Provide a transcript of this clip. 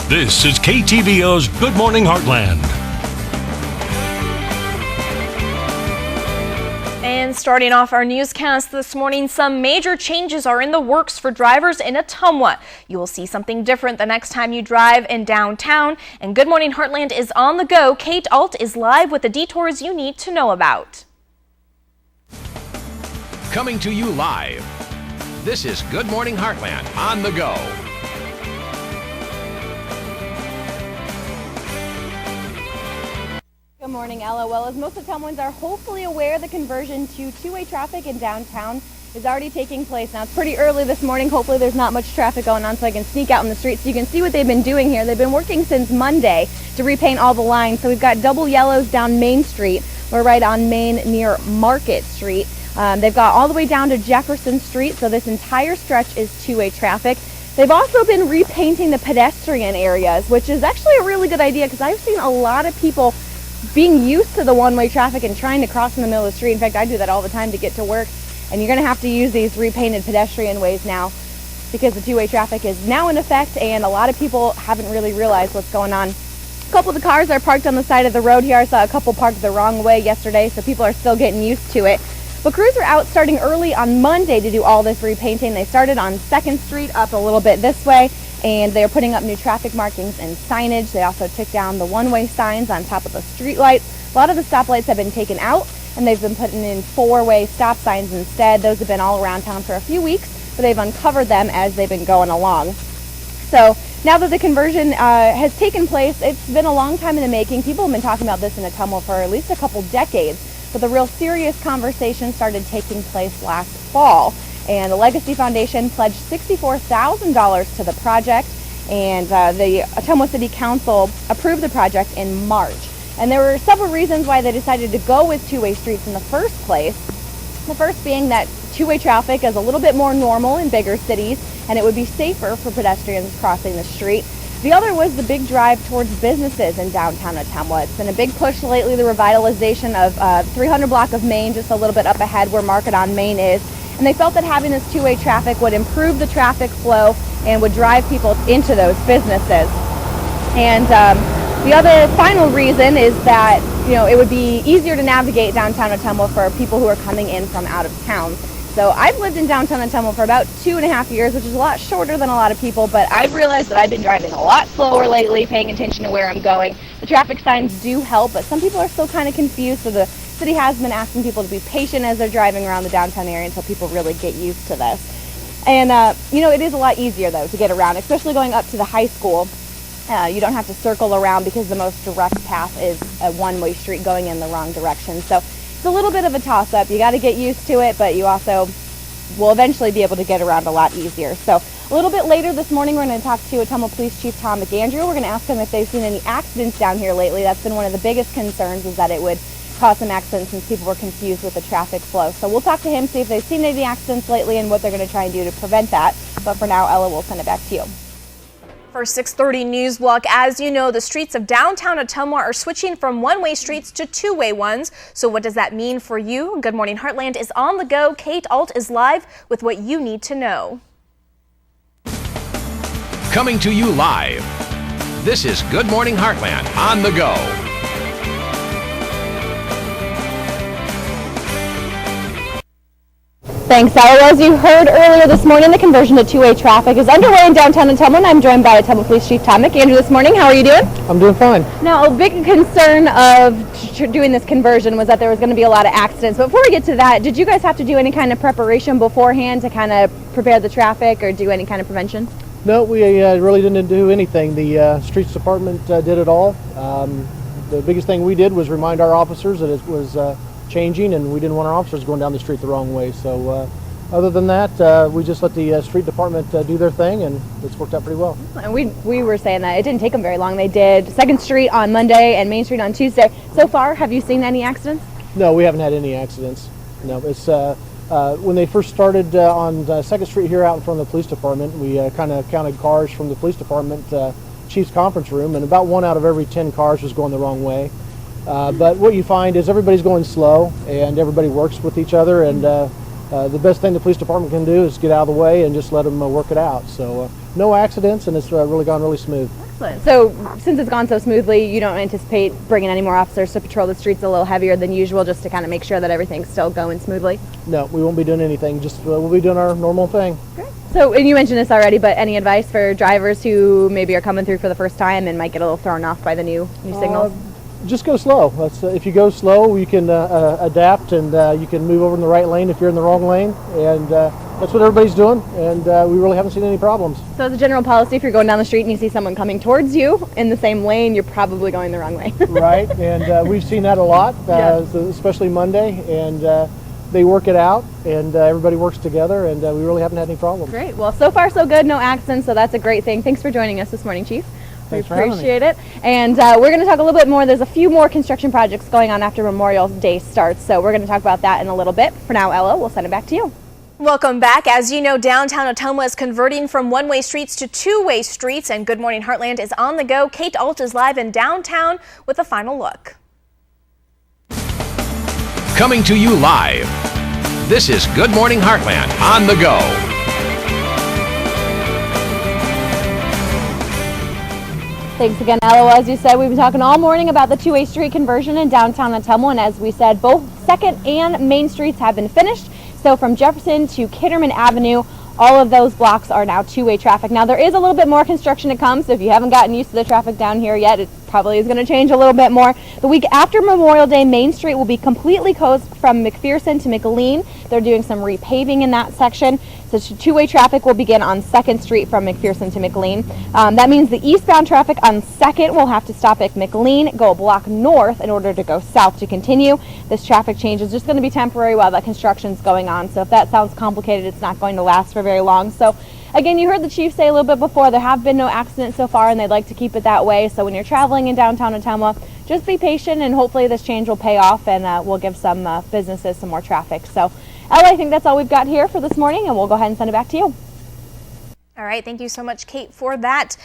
This is KTVO's Good Morning Heartland. And starting off our newscast this morning, some major changes are in the works for drivers in Ottumwa. You will see something different the next time you drive in downtown. And Good Morning Heartland is on the go. Kate Alt is live with the detours you need to know about. Coming to you live, this is Good Morning Heartland on the go. Good morning, Ella. Well, as most Ottumwans are hopefully aware, the conversion to two-way traffic in downtown is already taking place. Now, it's pretty early this morning. Hopefully there's not much traffic going on, so I can sneak out in the streets so you can see what they've been doing here. They've been working since Monday to repaint all the lines. So we've got double yellows down Main Street. We're right on Main near Market Street. They've got all the way down to Jefferson Street, so this entire stretch is two-way traffic. They've also been repainting the pedestrian areas, which is actually a really good idea because I've seen a lot of people being used to the one-way traffic and trying to cross in the middle of the street. In fact, I do that all the time to get to work, and you're going to have to use these repainted pedestrian ways now because the two-way traffic is now in effect, and a lot of people haven't really realized what's going on. A couple of the cars are parked on the side of the road here. I saw a couple parked the wrong way yesterday, so people are still getting used to it. But crews were out starting early on Monday to do all this repainting. They started on 2nd Street up a little bit this way, and they are putting up new traffic markings and signage. They also took down the one-way signs on top of the street lights. A lot of the stoplights have been taken out, and they've been putting in four-way stop signs instead. Those have been all around town for a few weeks, but they've uncovered them as they've been going along. So now that the conversion has taken place, it's been a long time in the making. People have been talking about this in Ottumwa for at least a couple decades, but the real serious conversation started taking place last fall. And the Legacy Foundation pledged $64,000 to the project, and the Ottumwa City Council approved the project in March. And there were several reasons why they decided to go with two-way streets in the first place. The first being that two-way traffic is a little bit more normal in bigger cities, and it would be safer for pedestrians crossing the street. The other was the big drive towards businesses in downtown Ottumwa. It's been a big push lately, the revitalization of 300 block of Main, just a little bit up ahead where Market on Main is. And they felt that having this two-way traffic would improve the traffic flow and would drive people into those businesses. And the other final reason is that, it would be easier to navigate downtown Ottumwa for people who are coming in from out of town. So I've lived in downtown Ottumwa for about 2.5 years, which is a lot shorter than a lot of people, but I've realized that I've been driving a lot slower lately, paying attention to where I'm going. The traffic signs do help, but some people are still kind of confused, so the city has been asking people to be patient as they're driving around the downtown area until people really get used to this. And, it is a lot easier, though, to get around, especially going up to the high school. You don't have to circle around because the most direct path is a one-way street going in the wrong direction. So it's a little bit of a toss-up. You got to get used to it, but you also will eventually be able to get around a lot easier. So a little bit later this morning, we're going to talk to Ottumwa Police Chief Tom McAndrew. We're going to ask him if they've seen any accidents down here lately. That's been one of the biggest concerns, is that it would cause some accidents since people were confused with the traffic flow. So we'll talk to him, see if they've seen any accidents lately and what they're going to try and do to prevent that. But for now, Ella, we'll send it back to you. For 6:30 News Block, as you know, the streets of downtown Ottumwa are switching from one-way streets to two-way ones. So what does that mean for you? Good Morning Heartland is on the go. Kate Alt is live with what you need to know. Coming to you live, this is Good Morning Heartland on the go. Thanks, Ella. As you heard earlier this morning, the conversion to two-way traffic is underway in downtown Ottumwa, and I'm joined by Ottumwa Police Chief Tom McAndrew this morning. How are you doing? I'm doing fine. Now, a big concern of doing this conversion was that there was going to be a lot of accidents. But before we get to that, did you guys have to do any kind of preparation beforehand to kind of prepare the traffic or do any kind of prevention? No, we really didn't do anything. The streets department did it all. The biggest thing we did was remind our officers that it was changing, and we didn't want our officers going down the street the wrong way. So other than that, we just let the street department do their thing, and it's worked out pretty well. And we were saying that it didn't take them very long. They did 2nd Street on Monday and Main Street on Tuesday. So far, have you seen any accidents? No, we haven't had any accidents. No, it's when they first started on 2nd Street here out in front of the police department, we kind of counted cars from the police department chief's conference room, and about 1 out of every 10 cars was going the wrong way. But what you find is everybody's going slow, and everybody works with each other, and the best thing the police department can do is get out of the way and just let them work it out. So no accidents, and it's really gone really smooth. Excellent. So since it's gone so smoothly, you don't anticipate bringing any more officers to patrol the streets a little heavier than usual, just to kind of make sure that everything's still going smoothly? No, we won't be doing anything. Just we'll be doing our normal thing. Great. So, and you mentioned this already, but any advice for drivers who maybe are coming through for the first time and might get a little thrown off by the new signals? Just go slow. If you go slow, you can adapt, and you can move over in the right lane if you're in the wrong lane, and that's what everybody's doing, and we really haven't seen any problems. So as a general policy, if you're going down the street and you see someone coming towards you in the same lane, you're probably going the wrong way. Right, and we've seen that a lot, especially Monday, and they work it out, and everybody works together, and we really haven't had any problems. Great. Well, so far so good, no accidents, so that's a great thing. Thanks for joining us this morning, Chief. We appreciate it. And we're going to talk a little bit more. There's a few more construction projects going on after Memorial Day starts, so we're going to talk about that in a little bit. For now, Ella, we'll send it back to you. Welcome back. As you know, downtown Ottumwa is converting from one-way streets to two-way streets, and Good Morning Heartland is on the go. Kate Alt is live in downtown with a final look. Coming to you live. This is Good Morning Heartland on the go. Thanks again, Ella. As you said, we've been talking all morning about the two-way street conversion in downtown Ottumwa, and as we said, both 2nd and Main Streets have been finished. So from Jefferson to Kitterman Avenue, all of those blocks are now two-way traffic. Now there is a little bit more construction to come, so if you haven't gotten used to the traffic down here yet, it probably is going to change a little bit more. The week after Memorial Day, Main Street will be completely closed from McPherson to McLean. They're doing some repaving in that section. So two-way traffic will begin on 2nd Street from McPherson to McLean. That means the eastbound traffic on 2nd will have to stop at McLean, go a block north in order to go south to continue. This traffic change is just going to be temporary while that construction's going on. So if that sounds complicated, it's not going to last for very long. So again, you heard the chief say a little bit before, there have been no accidents so far, and they'd like to keep it that way. So when you're traveling in downtown Ottumwa, just be patient, and hopefully this change will pay off, and we'll give some businesses some more traffic. So Ella, I think that's all we've got here for this morning, and we'll go ahead and send it back to you. All right. Thank you so much, Kate, for that.